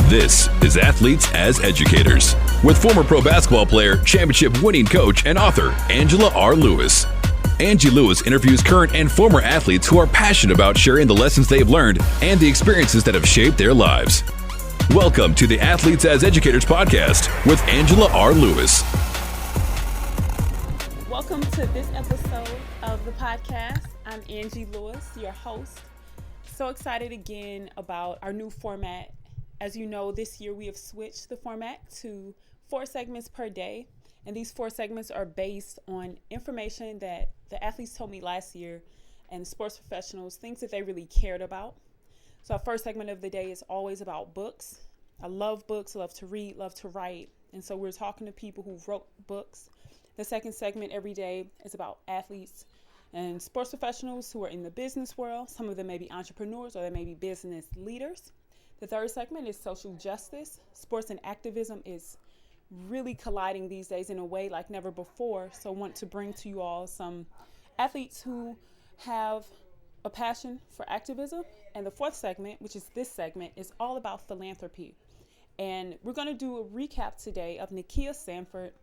This is Athletes as Educators with former pro basketball player, championship winning coach, and author Angela R. Lewis. Angie Lewis interviews current and former athletes who are passionate about sharing the lessons they've learned and the experiences that have shaped their lives. Welcome to the Athletes as Educators podcast with Angela R. Lewis. Welcome to this episode of the podcast. I'm Angie Lewis, your host. So excited again about our new format. As you know, this year we have switched the format to 4 segments per day. And these 4 segments are based on information that the athletes told me last year and sports professionals, things that they really cared about. So our first segment of the day is always about books. I love books, love to read, love to write. And so we're talking to people who wrote books. The second segment every day is about athletes and sports professionals who are in the business world. Some of them may be entrepreneurs or they may be business leaders. The third segment is social justice. Sports and activism is really colliding these days in a way like never before. So I want to bring to you all some athletes who have a passion for activism. And the fourth segment, which is this segment, is all about philanthropy. And we're going to do a recap today of Nakia Sanford.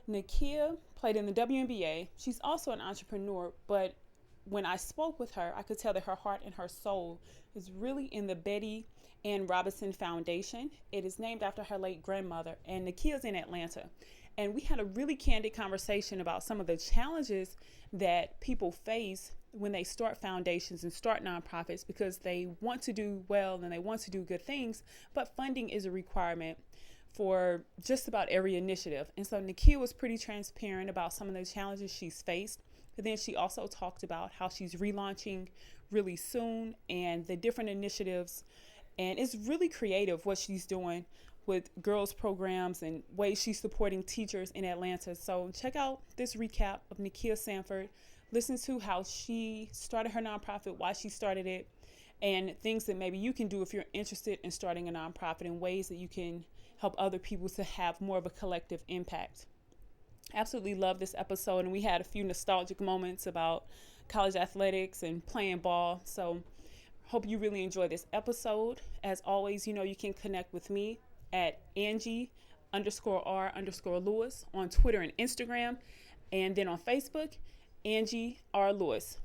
Nakia played in the WNBA. She's also an entrepreneur, but when I spoke with her, I could tell that her heart and her soul is really in the Betty Ann Robinson Foundation. It is named after her late grandmother, and Nakia's in Atlanta. And we had a really candid conversation about some of the challenges that people face when they start foundations and start nonprofits, because they want to do well and they want to do good things, but funding is a requirement for just about every initiative. And so Nakia was pretty transparent about some of the challenges she's faced. But then she also talked about how she's relaunching really soon and the different initiatives. And it's really creative what she's doing with girls programs and ways she's supporting teachers in Atlanta. So check out this recap of Nakia Sanford. Listen to how she started her nonprofit, why she started it, and things that maybe you can do if you're interested in starting a nonprofit, and ways that you can help other people to have more of a collective impact. Absolutely love this episode, and we had a few nostalgic moments about college athletics and playing ball. So hope you really enjoy this episode. As always, you know you can connect with me at Angie_R_Lewis on Twitter and Instagram, and then on Facebook, Angie R. Lewis.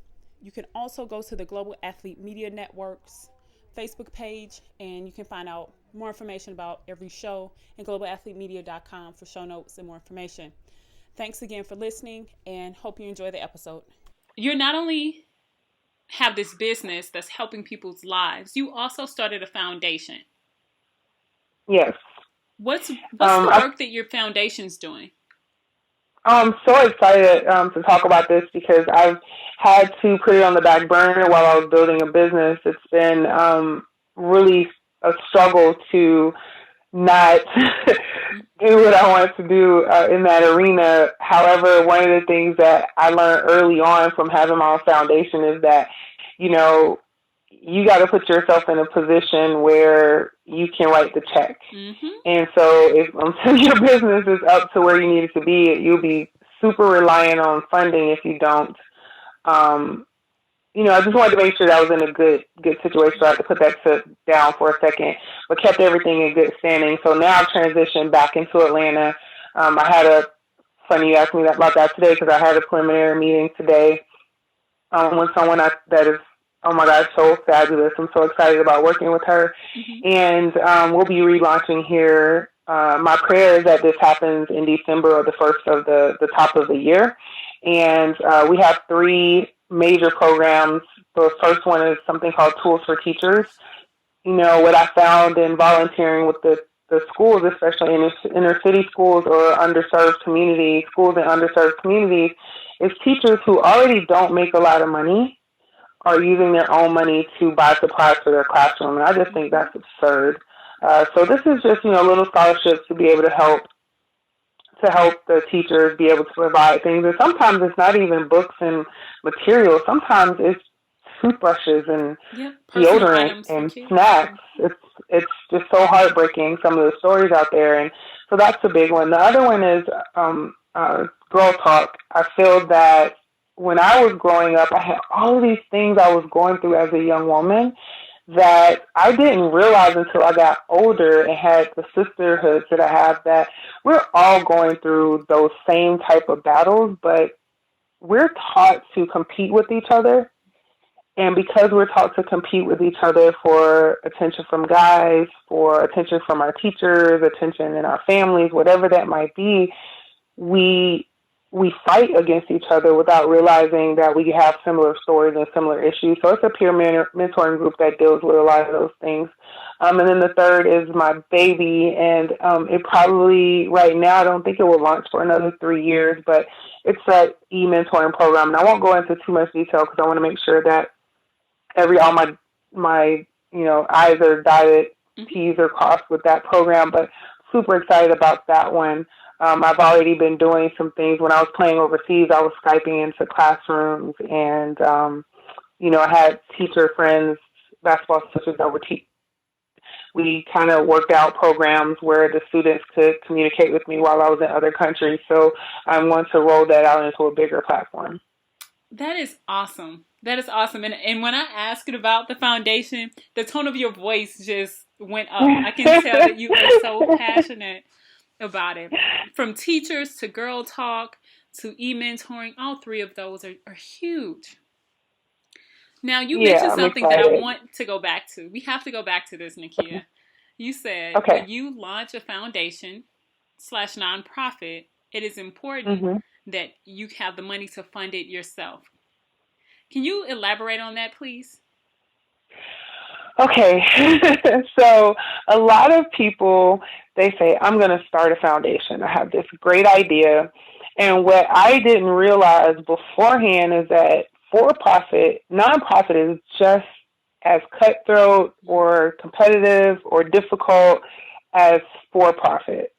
You can also go to the Global Athlete Media Network's Facebook page, and you can find out more information about every show at globalathletemedia.com for show notes and more information. Thanks again for listening, and hope you enjoy the episode. You're not only have this business that's helping people's lives, you also started a foundation. Yes. What's the work that your foundation's doing? I'm so excited to talk about this because I've had to put it on the back burner while I was building a business. It's been really a struggle to not do what I want to do in that arena. However, one of the things that I learned early on from having my own foundation is that, you know, you got to put yourself in a position where you can write the check. Mm-hmm. And so if until your business is up to where you need it to be, you'll be super reliant on funding if you don't. I just wanted to make sure that I was in a good situation. So I had to put that down for a second, but kept everything in good standing. So now I've transitioned back into Atlanta. I had funny you asked me about that today, because I had a preliminary meeting today with someone that is, oh my God, so fabulous. I'm so excited about working with her. Mm-hmm. And we'll be relaunching here. My prayer is that this happens in December or the first of the top of the year. And we have 3 major programs. The first one is something called Tools for Teachers. You know, what I found in volunteering with the schools, especially in inner city schools or underserved communities, schools in underserved communities, is teachers who already don't make a lot of money are using their own money to buy supplies for their classroom. And I just think that's absurd. So this is just, little scholarships to be able to help the teachers be able to provide things. And sometimes it's not even books and materials. Sometimes it's toothbrushes and deodorant and snacks. It's just so heartbreaking, some of the stories out there. And so that's a big one. The other one is Girl Talk. I feel that when I was growing up, I had all of these things I was going through as a young woman that I didn't realize until I got older and had the sisterhoods that I have, that we're all going through those same type of battles, but we're taught to compete with each other. And because we're taught to compete with each other for attention from guys, for attention from our teachers, attention in our families, whatever that might be, we fight against each other without realizing that we have similar stories and similar issues. So it's a peer mentoring group that deals with a lot of those things. And then the third is my baby, and it probably right now, I don't think it will launch for another 3 years, but it's that e-mentoring program. And I won't go into too much detail because I want to make sure that all my I's are dotted, T's are crossed with that program. But super excited about that one. I've already been doing some things. When I was playing overseas, I was Skyping into classrooms, and I had teacher friends, basketball teachers that were teaching. We kind of worked out programs where the students could communicate with me while I was in other countries. So I want to roll that out into a bigger platform. That is awesome. That is awesome. And when I asked about the foundation, the tone of your voice just went up. I can tell that you are so passionate about it. From teachers to Girl Talk to e-mentoring, all three of those are huge. Now, you mentioned something that I want to go back to. We have to go back to this, Nakia. You said when you launch a foundation / nonprofit, it is important that you have the money to fund it yourself. Can you elaborate on that, please? Okay. So a lot of people, they say, I'm going to start a foundation. I have this great idea. And what I didn't realize beforehand is that nonprofit is just as cutthroat or competitive or difficult as for-profit.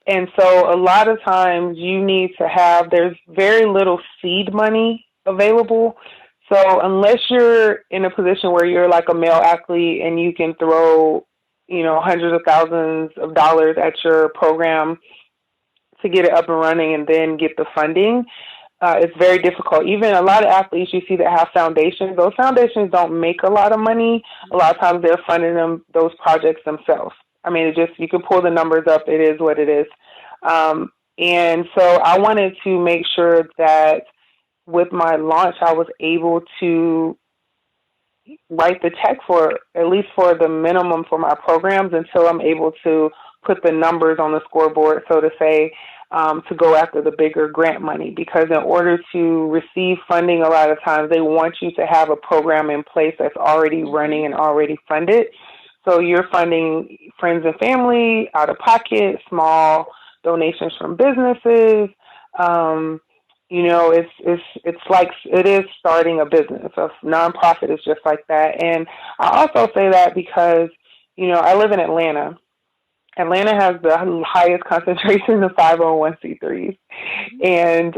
And so a lot of times there's very little seed money available. So unless you're in a position where you're like a male athlete and you can throw, hundreds of thousands of dollars at your program to get it up and running and then get the funding, it's very difficult. Even a lot of athletes you see that have foundations, those foundations don't make a lot of money. A lot of times they're funding those projects themselves. I mean, you can pull the numbers up. It is what it is. And so I wanted to make sure that with my launch, I was able to write the check at least for the minimum for my programs until I'm able to put the numbers on the scoreboard, so to say, to go after the bigger grant money. Because in order to receive funding, a lot of times they want you to have a program in place that's already running and already funded. So you're funding friends and family out of pocket, small donations from businesses. It's like it is starting a business. A nonprofit is just like that. And I also say that because, I live in Atlanta. Atlanta has the highest concentration of 501c3s. And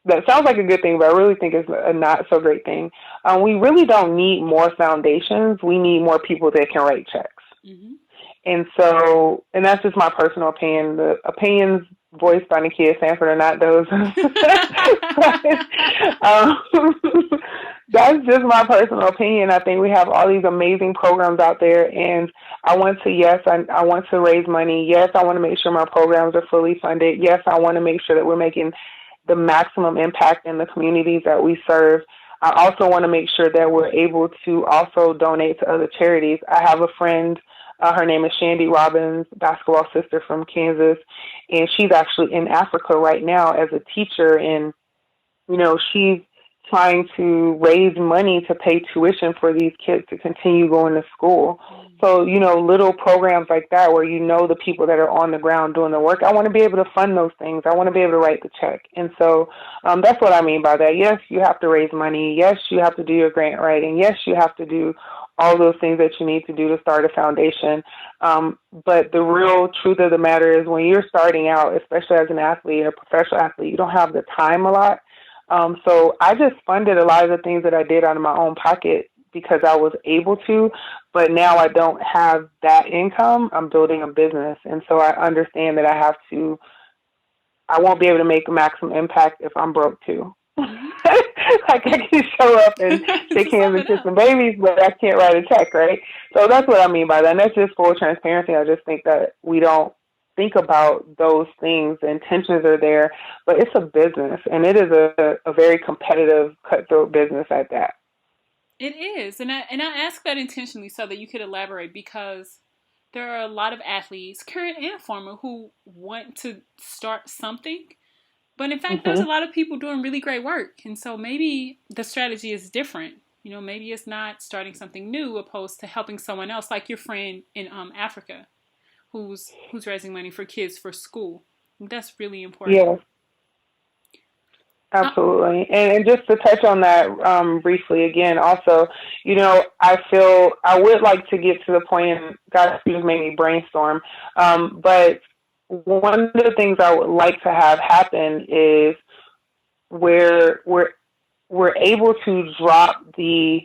that sounds like a good thing, but I really think it's a not so great thing. We really don't need more foundations. We need more people that can write checks. And that's just my personal opinion. The opinions voiced by Nakia Sanford are not those. That's just my personal opinion. I think we have all these amazing programs out there, and I want to raise money. Yes, I want to make sure my programs are fully funded. Yes, I want to make sure that we're making the maximum impact in the communities that we serve. I also want to make sure that we're able to also donate to other charities. I have a friend, her name is Shandy Robbins, basketball sister from Kansas, and she's actually in Africa right now as a teacher, and, she's trying to raise money to pay tuition for these kids to continue going to school. So, little programs like that where the people that are on the ground doing the work, I want to be able to fund those things. I want to be able to write the check. And so that's what I mean by that. Yes, you have to raise money. Yes, you have to do your grant writing. Yes, you have to do all those things that you need to do to start a foundation. But the real truth of the matter is when you're starting out, especially as an athlete, a professional athlete, you don't have the time a lot. So I just funded a lot of the things that I did out of my own pocket because I was able to, but now I don't have that income. I'm building a business. And so I understand that I won't be able to make a maximum impact if I'm broke too. Like I can show up and shake Just hands live and it kiss up. some babies, but I can't write a check, right? So that's what I mean by that. And that's just full transparency. I just think that we don't think about those things. The intentions are there, but it's a business, and it is a very competitive, cutthroat business at that. It is, and I ask that intentionally so that you could elaborate, because there are a lot of athletes, current and former, who want to start something, but in fact, there's a Hmm. lot of people doing really great work, and so maybe the strategy is different. Maybe it's not starting something new opposed to helping someone else, like your friend in Africa, who's raising money for kids for school. That's really important. Yes, Uh, absolutely. And just to touch on that briefly again, also, I feel I would like to get to the point, and God, you just made me brainstorm. But one of the things I would like to have happen is where we're able to drop the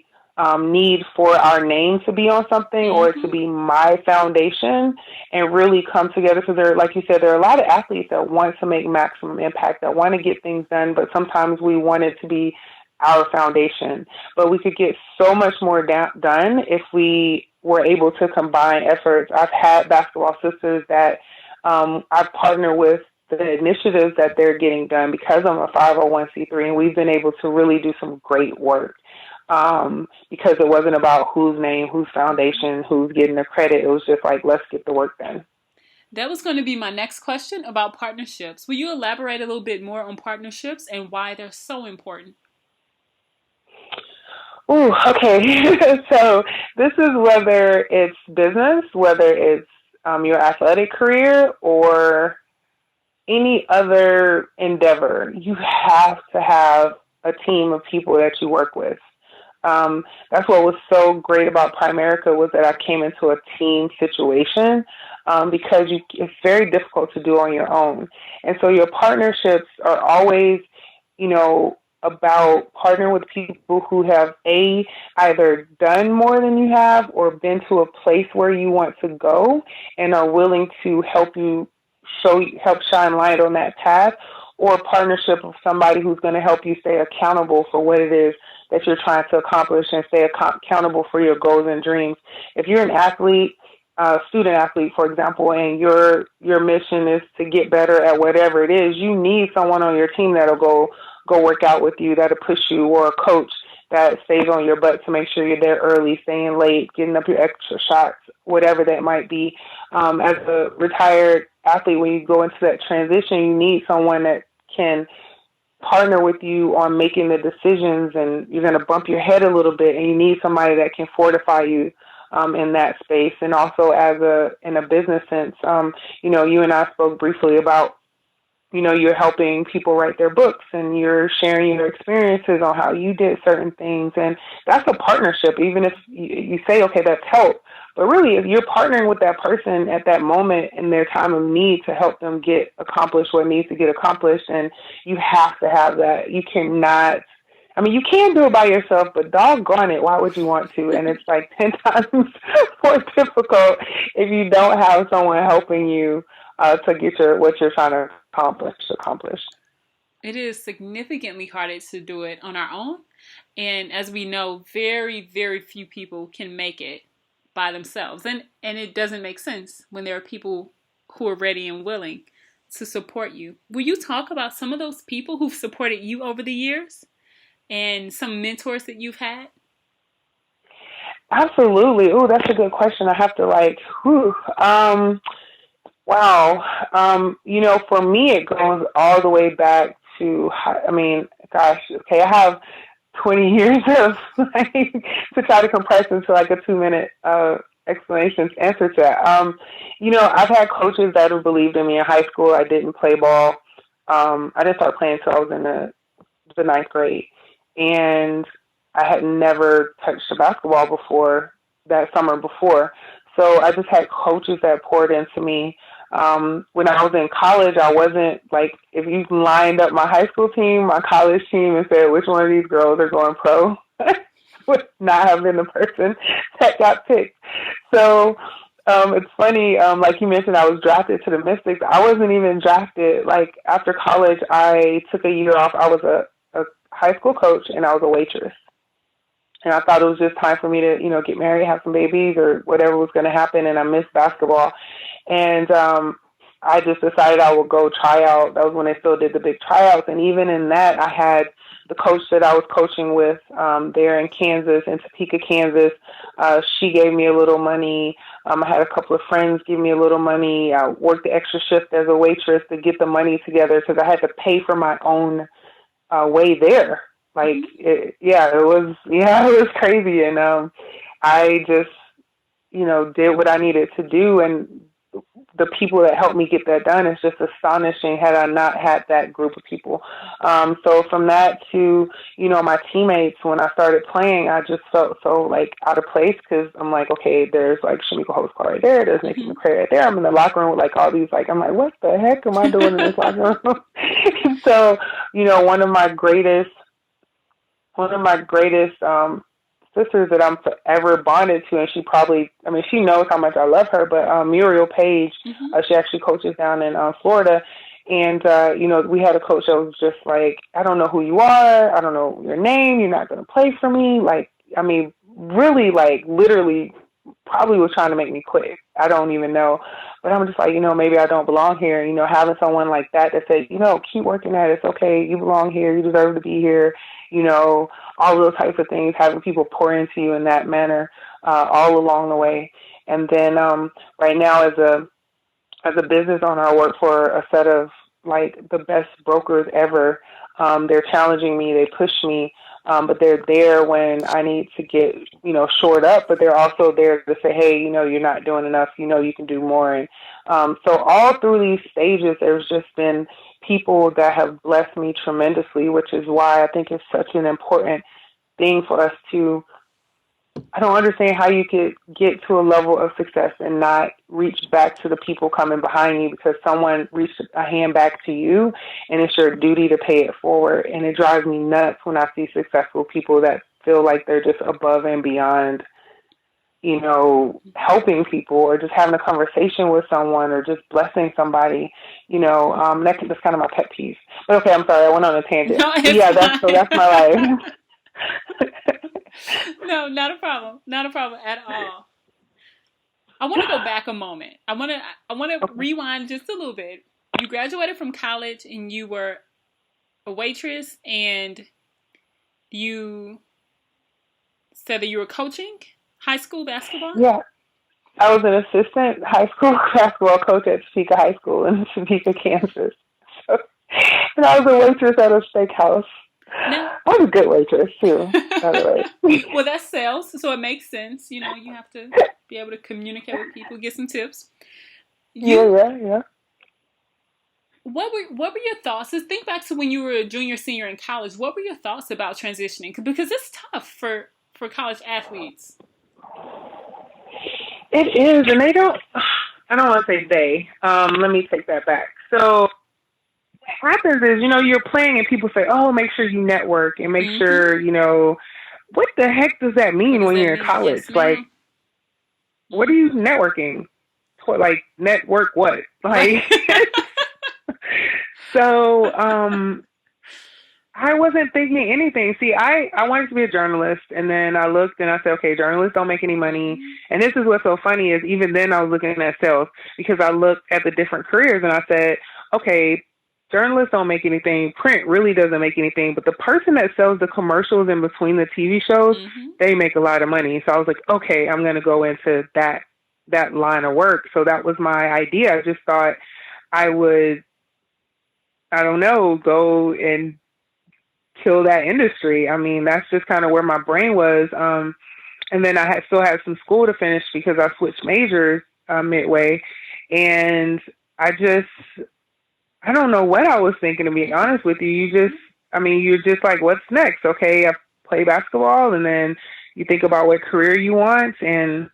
need for our name to be on something or to mm-hmm. be my foundation and really come together. Because there, like you said, there are a lot of athletes that want to make maximum impact, that want to get things done, but sometimes we want it to be our foundation. But we could get so much more done if we were able to combine efforts. I've had basketball sisters that I've partnered with the initiatives that they're getting done because I'm a 501c3, and we've been able to really do some great work because it wasn't about whose name, whose foundation, who's getting the credit. It was just like, let's get the work done. That was going to be my next question about partnerships. Will you elaborate a little bit more on partnerships and why they're so important? Ooh, okay. So this is whether it's business, whether it's your athletic career, or any other endeavor. You have to have a team of people that you work with. That's what was so great about Primerica, was that I came into a team situation because it's very difficult to do on your own. And so your partnerships are always, about partnering with people who have either done more than you have or been to a place where you want to go and are willing to help shine light on that path, or a partnership with somebody who's going to help you stay accountable for what it is that you're trying to accomplish and stay accountable for your goals and dreams. If you're an athlete, student athlete, for example, and your mission is to get better at whatever it is, you need someone on your team that'll go work out with you, that'll push you, or a coach that stays on your butt to make sure you're there early, staying late, getting up your extra shots, whatever that might be. As a retired athlete, when you go into that transition, you need someone that can partner with you on making the decisions, and you're going to bump your head a little bit, and you need somebody that can fortify you in that space. And also in a business sense, you and I spoke briefly about, you're helping people write their books and you're sharing your experiences on how you did certain things. And that's a partnership, even if you say, okay, that's help. But really, if you're partnering with that person at that moment in their time of need to help them get accomplished what needs to get accomplished, and you have to have that. You cannot, you can do it by yourself, but doggone it, why would you want to? And it's like 10 times more difficult if you don't have someone helping you to get what you're trying to accomplish. It is significantly harder to do it on our own. And as we know, very, very few people can make it by themselves. And it doesn't make sense when there are people who are ready and willing to support you. Will you talk about some of those people who've supported you over the years and some mentors that you've had? Absolutely. Oh, that's a good question. I have to wow. For me, it goes all the way back to, gosh, okay, I have 20 years of, to try to compress into like a 2-minute explanation to answer to that. I've had coaches that have believed in me in high school. I didn't play ball. I didn't start playing until I was in the ninth grade. And I had never touched a basketball before that summer before. So I just had coaches that poured into me. When I was in college, I wasn't like, if you lined up my high school team, my college team, and said, which one of these girls are going pro, would not have been the person that got picked. So it's funny, like you mentioned, I was drafted to the Mystics. I wasn't even drafted. Like after college, I took a year off. I was a high school coach and I was a waitress. And I thought it was just time for me to, get married, have some babies or whatever was going to happen. And I missed basketball. And I just decided I would go try out. That was when they still did the big tryouts. And even in that, I had the coach that I was coaching with there in Kansas, in Topeka, Kansas. She gave me a little money. I had a couple of friends give me a little money. I worked the extra shift as a waitress to get the money together because I had to pay for my own way there. Like, it was crazy. And I just, did what I needed to do. And the people that helped me get that done is just astonishing had I not had that group of people. So from that to, my teammates, when I started playing, I just felt so like out of place because I'm like, okay, there's like Shamika Holtzclaw right there. There's Nikki McCray right there. I'm in the locker room with like all these, like, I'm like, what the heck am I doing in this locker room? So, one of my greatest sisters that I'm forever bonded to, and she knows how much I love her, but Muriel Page, she actually coaches down in Florida, and, we had a coach that was just like, I don't know who you are, I don't know your name, you're not going to play for me, like, I mean, really, like, literally probably was trying to make me quit. I don't even know, but I'm just like, maybe I don't belong here, having someone like that said, keep working at it, it's okay, you belong here, you deserve to be here, all those types of things, having people pour into you in that manner, all along the way. And then right now as a business owner, I work for a set of like the best brokers ever. They're challenging me, they push me, but they're there when I need to get, shored up, but they're also there to say, hey, you're not doing enough, you can do more. And so all through these stages, there's just been people that have blessed me tremendously, which is why I think it's such an important thing for us to, I don't understand how you could get to a level of success and not reach back to the people coming behind you because someone reached a hand back to you and it's your duty to pay it forward. And it drives me nuts when I see successful people that feel like they're just above and beyond, helping people or just having a conversation with someone or just blessing somebody, that's kind of my pet peeve. But okay, I'm sorry, I went on a tangent. No, that's my life. No, not a problem. Not a problem at all. I want to go back a moment. I want to rewind just a little bit. You graduated from college and you were a waitress and you said that you were coaching high school basketball? Yeah. I was an assistant high school basketball coach at Topeka High School in Topeka, Kansas. So, and I was a waitress at a steakhouse. No. I was a good waitress, too, by the way. Well, that's sales, so it makes sense. You have to be able to communicate with people, get some tips. Yeah. What were your thoughts? Just think back to when you were a junior, senior in college. What were your thoughts about transitioning? Because it's tough for college athletes. It is, and I don't want to say they. Let me take that back. So what happens is, you're playing and people say, oh, make sure you network and make sure, what the heck does that mean when you're in college? Yes, like, what are you networking? Like, network what? Like, so I wasn't thinking anything. See, I wanted to be a journalist, and then I looked and I said, okay, journalists don't make any money. And this is what's so funny is even then I was looking at sales because I looked at the different careers and I said, okay, journalists don't make anything. Print really doesn't make anything. But the person that sells the commercials in between the TV shows, they make a lot of money. So I was like, okay, I'm going to go into that line of work. So that was my idea. I just thought I would, I don't know, go and kill that industry. I mean, that's just kind of where my brain was. And then I still had some school to finish because I switched majors midway. And I don't know what I was thinking, to be honest with you. You're just like, what's next? Okay, I play basketball, and then you think about what career you want. And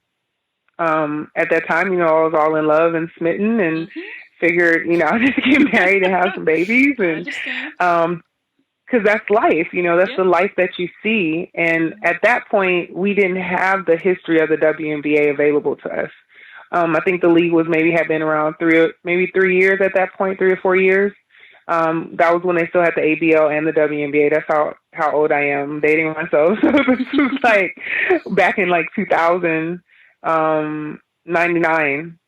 at that time, I was all in love and smitten and figured, I'll just get married and have some babies. And because that's life, that's the life that you see. And at that point, we didn't have the history of the WNBA available to us. I think the league had been around 3 years at that point, 3 or 4 years. That was when they still had the ABL and the WNBA. That's how how old I am, dating myself. So this was like back in like 2000, 99.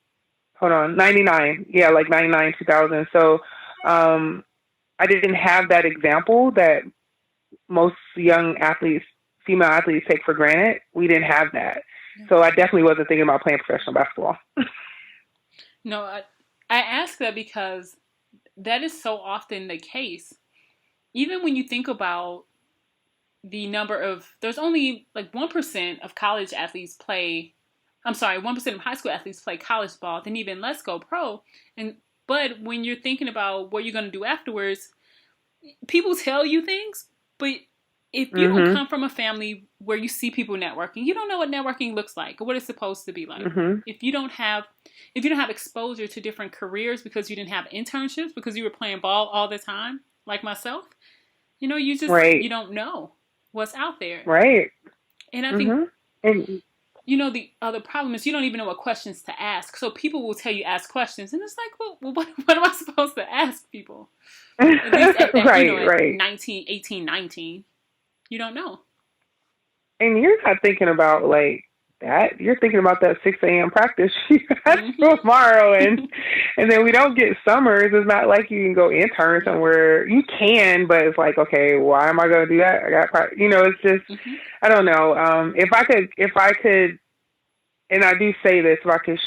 Hold on, 99. Yeah, like 99, 2000. So I didn't have that example that most young athletes, female athletes, take for granted. We didn't have that. So I definitely wasn't thinking about playing professional basketball. No, I ask that because that is so often the case. Even when you think about the number of, there's only like 1% of college athletes play, 1% of high school athletes play college ball, then even less go pro. But when you're thinking about what you're going to do afterwards, people tell you things, but if you don't come from a family where you see people networking, you don't know what networking looks like or what it's supposed to be like. If you don't have exposure to different careers because you didn't have internships because you were playing ball all the time, like myself, you don't know what's out there. Right. And I think, the other problem is you don't even know what questions to ask. So people will tell you ask questions, and it's like, well what am I supposed to ask people? At least at right. 19, 18, 19. You don't know. And you're not thinking about like that. You're thinking about that 6 a.m. practice tomorrow. And then we don't get summers. It's not like you can go intern somewhere. You can, but it's like, okay, why am I going to do that? I got, it's just, I don't know. If I could, and I do say this, if I could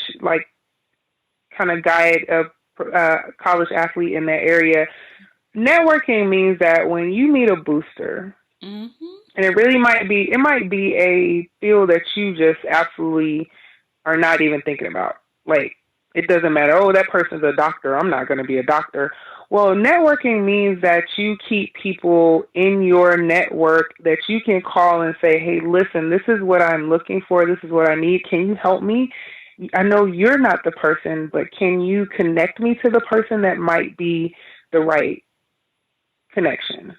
kind of guide a college athlete in that area, networking means that when you meet a booster, and it might be a field that you just absolutely are not even thinking about. Like, it doesn't matter. Oh, that person's a doctor. I'm not going to be a doctor. Well, networking means that you keep people in your network that you can call and say, hey, listen, this is what I'm looking for. This is what I need. Can you help me? I know you're not the person, but can you connect me to the person that might be the right connection?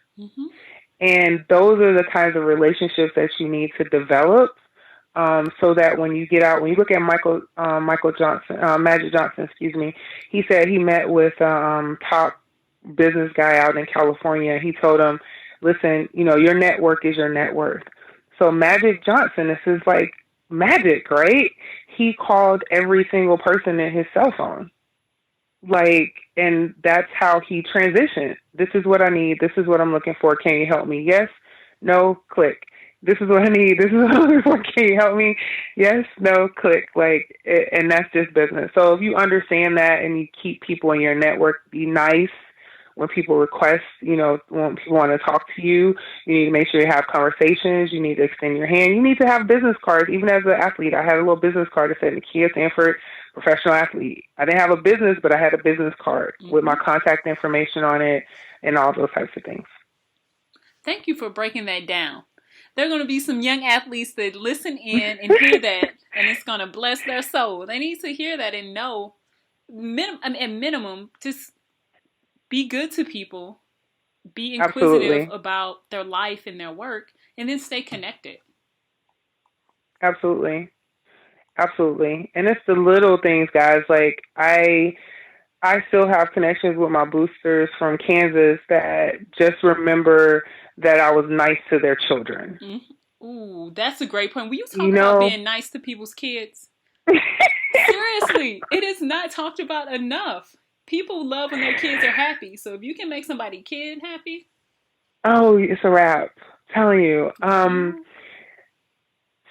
And those are the kinds of relationships that you need to develop, so that when you get out, when you look at Magic Johnson, he said he met with top business guy out in California. He told him, listen, your network is your net worth. So Magic Johnson, this is like magic, right? He called every single person in his cell phone. And that's how he transitioned. This is what I need. This is what I'm looking for. Can you help me? Yes, no, click. This is what I need. This is what I'm looking for. Can you help me? Yes, no, click. And that's just business. So if you understand that and you keep people in your network, be nice when people request, when people want to talk to you, you need to make sure you have conversations. You need to extend your hand. You need to have business cards. Even as an athlete, I had a little business card that said Nakia Sanford, professional athlete. I didn't have a business, but I had a business card with my contact information on it and all those types of things. Thank you for breaking that down. There are going to be some young athletes that listen in and hear that, and it's going to bless their soul. They need to hear that and know, at minimum, just be good to people, be inquisitive about their life and their work, and then stay connected. Absolutely. And it's the little things, guys. Like, I still have connections with my boosters from Kansas that just remember that I was nice to their children. Ooh, that's a great point. Will you talk about being nice to people's kids? Seriously, it is not talked about enough. People love when their kids are happy. So if you can make somebody's kid happy. Oh, it's a wrap. I'm telling you.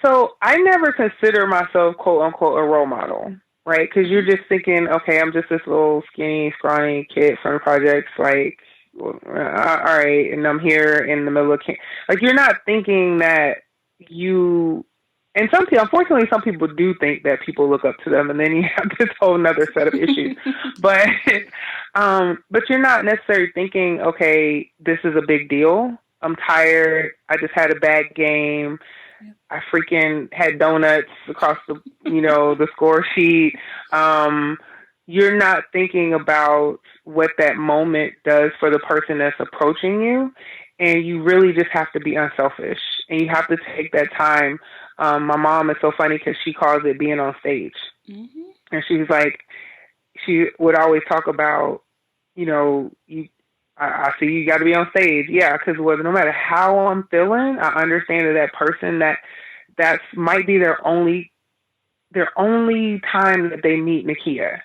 So I never consider myself, quote unquote, a role model, right? Because you're just thinking, okay, I'm just this little skinny, scrawny kid from the projects, all right, and I'm here in the middle of you're not thinking that you. And unfortunately, some people do think that people look up to them, and then you have this whole nother set of issues. But you're not necessarily thinking, okay, this is a big deal. I'm tired. I just had a bad game. I freaking had donuts across the score sheet. You're not thinking about what that moment does for the person that's approaching you. And you really just have to be unselfish. And you have to take that time. My mom is so funny because she calls it being on stage. And she's like, she would always talk about, I see you got to be on stage. Yeah, because no matter how I'm feeling, I understand that person that's might be their only time that they meet Nakia.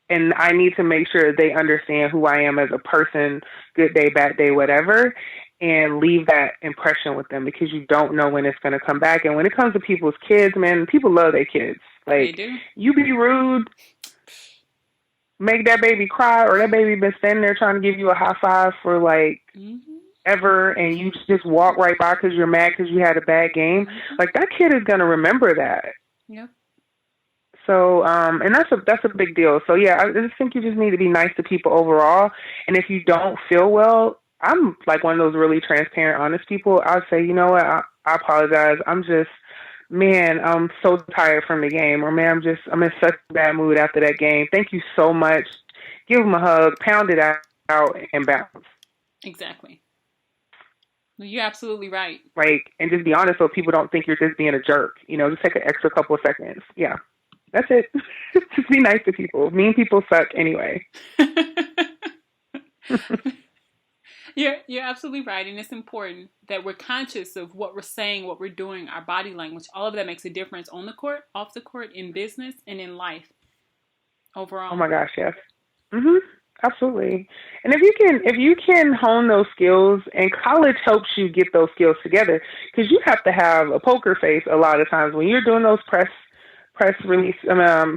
And I need to make sure they understand who I am as a person, good day, bad day, whatever, and leave that impression with them, because you don't know when it's going to come back. And when it comes to people's kids, man, people love their kids. They Like, do. you be rude, make that baby cry, or that baby been standing there trying to give you a high five for like ever, and you just walk right by because you're mad because you had a bad game. Like, that kid is going to remember that. Yep. So, and that's a big deal. So yeah, I just think you just need to be nice to people overall. And if you don't feel well, I'm like one of those really transparent, honest people. I'll say, you know what, I apologize. Man, I'm so tired from the game, or man, I'm in such a bad mood after that game. Thank you so much. Give them a hug, pound it out, and bounce. Exactly. You're absolutely right. Like, and just be honest so people don't think you're just being a jerk. Just take an extra couple of seconds. Yeah. That's it. Just be nice to people. Mean people suck anyway. You're absolutely right, and it's important that we're conscious of what we're saying, what we're doing, our body language. All of that makes a difference on the court, off the court, in business, and in life overall. Oh my gosh, yes. Absolutely. And if you can hone those skills, and college helps you get those skills together, because you have to have a poker face a lot of times when you're doing those press release,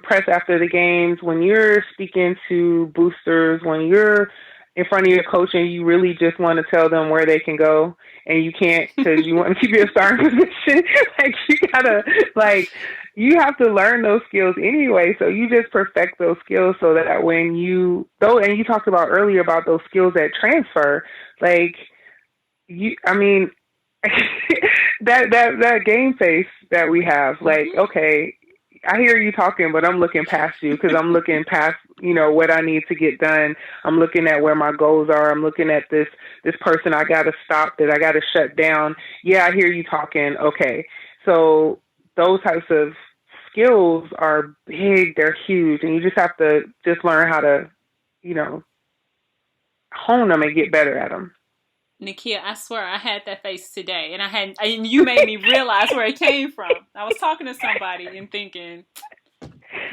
press after the games, when you're speaking to boosters, when you're in front of your coach and you really just want to tell them where they can go, and you can't because you want to keep your starting position. You have to learn those skills anyway. So you just perfect those skills so that when you talked about earlier about those skills that transfer, that game face that we have, okay, I hear you talking, but I'm looking past you because I'm looking past, what I need to get done. I'm looking at where my goals are. I'm looking at this person I got to stop, that I got to shut down. Yeah, I hear you talking. Okay. So those types of skills are big. They're huge. And you just have to just learn how to, hone them and get better at them. Nakia, I swear I had that face today, and you made me realize where it came from. I was talking to somebody and thinking,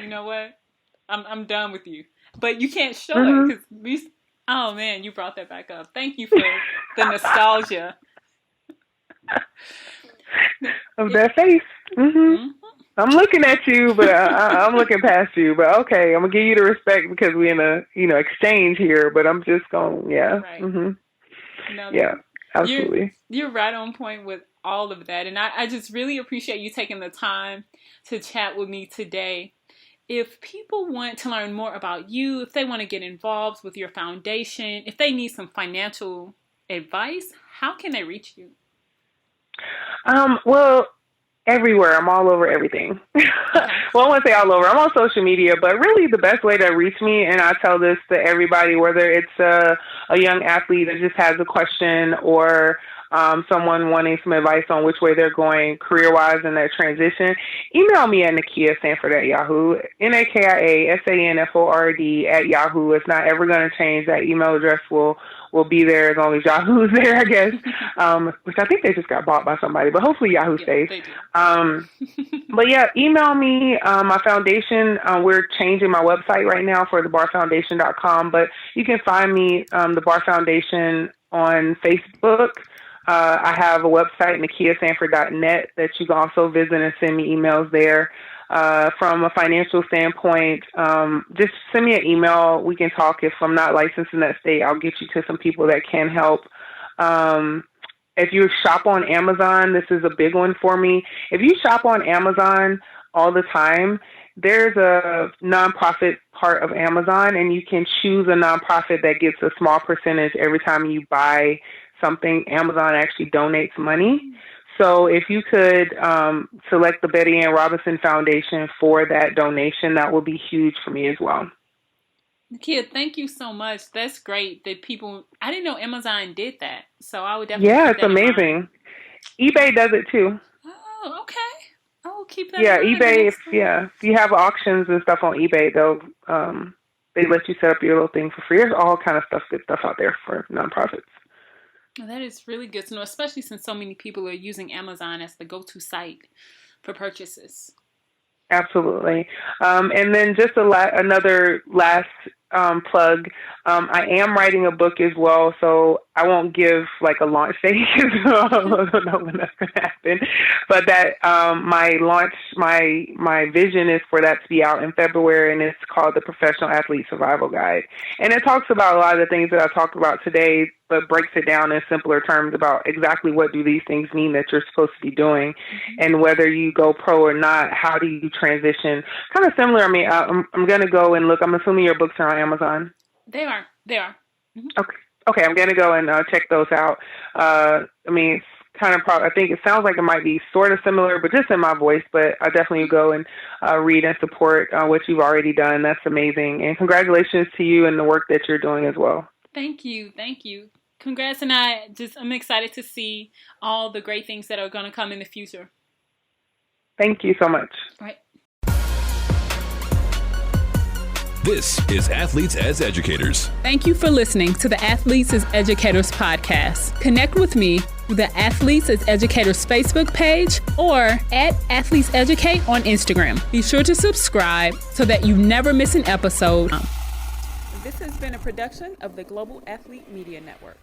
you know what, I'm done with you, but you can't show it because oh man, you brought that back up. Thank you for the nostalgia of that face. I'm looking at you, but I'm looking past you. But okay, I'm gonna give you the respect because we're in a exchange here. But I'm just going, yeah. Right. No, yeah, absolutely. You're right on point with all of that. And I just really appreciate you taking the time to chat with me today. If people want to learn more about you, if they want to get involved with your foundation, if they need some financial advice, how can they reach you? Well, everywhere. I'm all over everything. Well, I won't say all over. I'm on social media, but really the best way to reach me, and I tell this to everybody, whether it's a young athlete that just has a question, or someone wanting some advice on which way they're going career-wise in that transition, email me at Nakia Sanford at Yahoo, NAKIA at Yahoo. It's not ever going to change. That email address will be there as long as Yahoo's there, I guess, which I think they just got bought by somebody, but hopefully Yahoo stays. But yeah, email me. My foundation, we're changing my website right now for thebarfoundation.com, but you can find me, the Bar Foundation, on Facebook. I have a website, nakiasanford.net, that you can also visit and send me emails there. From a financial standpoint, just send me an email. We can talk. If I'm not licensed in that state, I'll get you to some people that can help. If you shop on Amazon, this is a big one for me. If you shop on Amazon all the time, there's a nonprofit part of Amazon, and you can choose a nonprofit that gets a small percentage every time you buy something. Amazon actually donates money. So if you could select the Betty Ann Robinson Foundation for that donation, that would be huge for me as well. Nakia, thank you so much. That's great that I didn't know Amazon did that. So I would definitely Yeah, it's amazing. eBay does it too. Oh, okay. I'll keep that in mind. eBay, if you have auctions and stuff on eBay, they'll they let you set up your little thing for free. There's all kind of good stuff out there for nonprofits. Well, that is really good to know, especially since so many people are using Amazon as the go-to site for purchases. Absolutely. And then just another last plug. I am writing a book as well, so I won't give like a launch date. I don't know when that's going to happen. But that my vision is for that to be out in February, and it's called The Professional Athlete Survival Guide. And it talks about a lot of the things that I talked about today, but breaks it down in simpler terms about exactly what do these things mean that you're supposed to be doing, and whether you go pro or not, how do you transition? Kind of similar. I mean, I'm going to go and look. I'm assuming your books are on Amazon. They are. Mm-hmm. Okay. I'm going to go and check those out. I mean, it's kind of I think it sounds like it might be sort of similar, but just in my voice. But I definitely go and read and support what you've already done. That's amazing. And congratulations to you and the work that you're doing as well. Thank you. Congrats, and I'm excited to see all the great things that are going to come in the future. Thank you so much. All right. This is Athletes as Educators. Thank you for listening to the Athletes as Educators podcast. Connect with me through the Athletes as Educators Facebook page or at Athletes Educate on Instagram. Be sure to subscribe so that you never miss an episode. This has been a production of the Global Athlete Media Network.